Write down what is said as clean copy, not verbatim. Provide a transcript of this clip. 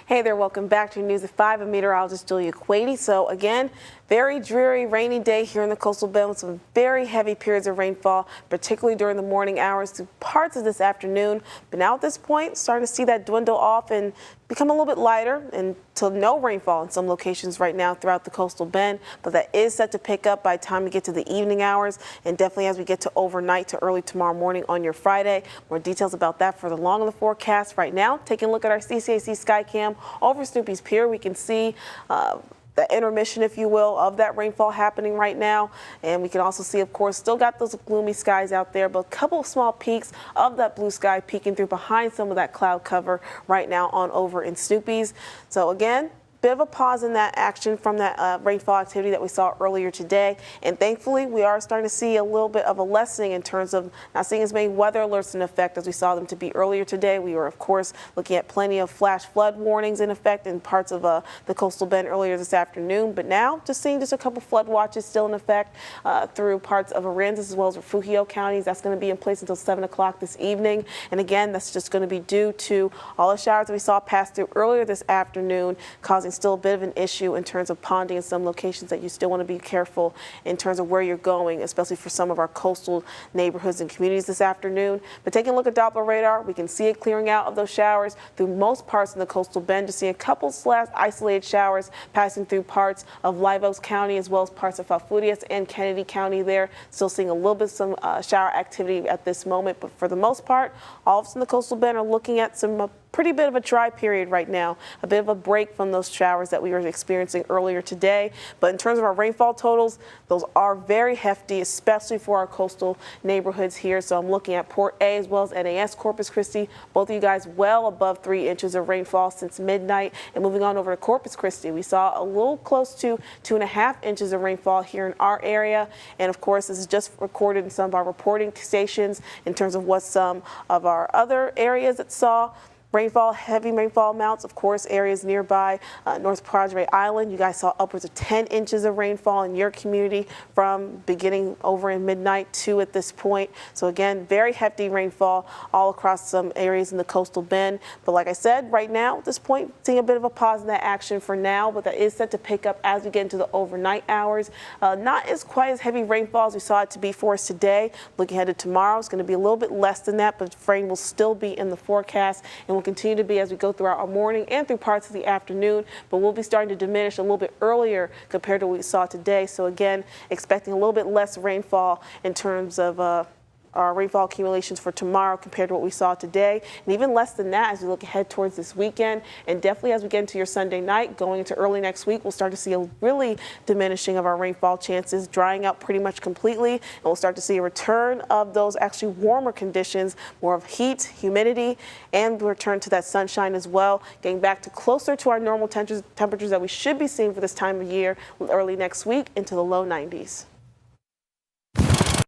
Hey there, welcome back to News at 5. I'm meteorologist Julia Quady. So again, very dreary, rainy day here in the coastal belt with some very heavy periods of rainfall, particularly during the morning hours to parts of this afternoon. But now at this point, starting to see that dwindle off and become a little bit lighter until no rainfall in some locations right now throughout the coastal bend. But that is set to pick up by the time we get to the evening hours and definitely as we get to overnight to early tomorrow morning on your Friday. More details about that further along in the forecast right now. Taking a look at our CCAC Skycam over Snoopy's Pier, we can see the intermission, if you will, of that rainfall happening right now. And we can also see, of course, still got those gloomy skies out there, but a couple of small peaks of that blue sky peeking through behind some of that cloud cover right now on over in Snoopy's. So again, bit of a pause in that action from that rainfall activity that we saw earlier today. And thankfully, we are starting to see a little bit of a lessening in terms of not seeing as many weather alerts in effect as we saw them to be earlier today. We were, of course, looking at plenty of flash flood warnings in effect in parts of the coastal bend earlier this afternoon. But now, just seeing just a couple flood watches still in effect through parts of Aransas as well as Refugio counties. That's going to be in place until 7 o'clock this evening. And again, that's just going to be due to all the showers that we saw pass through earlier this afternoon, causing still a bit of an issue in terms of ponding in some locations that you still want to be careful in terms of where you're going, especially for some of our coastal neighborhoods and communities this afternoon. But taking a look at Doppler radar, we can see it clearing out of those showers through most parts in the coastal bend. Just seeing a couple isolated showers passing through parts of Live Oaks County as well as parts of Falfurrias and Kennedy County there. Still seeing a little bit of some shower activity at this moment, but for the most part, all of us in the coastal bend are looking at some pretty bit of a dry period right now, a bit of a break from those showers that we were experiencing earlier today. But in terms of our rainfall totals, those are very hefty, especially for our coastal neighborhoods here. So I'm looking at Port A as well as NAS Corpus Christi, both of you guys well above 3 inches of rainfall since midnight. And moving on over to Corpus Christi, we saw a little close to 2.5 inches of rainfall here in our area. And of course, this is just recorded in some of our reporting stations in terms of what some of our other areas that saw rainfall, heavy rainfall amounts. Of course, areas nearby North Padre Island, you guys saw upwards of 10 inches of rainfall in your community from beginning over in midnight to at this point. So again, very hefty rainfall all across some areas in the coastal bend. But like I said, right now at this point, seeing a bit of a pause in that action for now, but that is set to pick up as we get into the overnight hours. Not as quite as heavy rainfall as we saw it to be for us today. Looking ahead to tomorrow, it's going to be a little bit less than that, but rain will still be in the forecast and will continue to be as we go throughout our morning and through parts of the afternoon, but we'll be starting to diminish a little bit earlier compared to what we saw today. So again, expecting a little bit less rainfall in terms of our rainfall accumulations for tomorrow compared to what we saw today, and even less than that as we look ahead towards this weekend. And definitely as we get into your Sunday night, going into early next week, we'll start to see a really diminishing of our rainfall chances, drying out pretty much completely, and we'll start to see a return of those actually warmer conditions, more of heat, humidity, and return to that sunshine as well, getting back to closer to our normal temperatures that we should be seeing for this time of year early next week into the low 90s.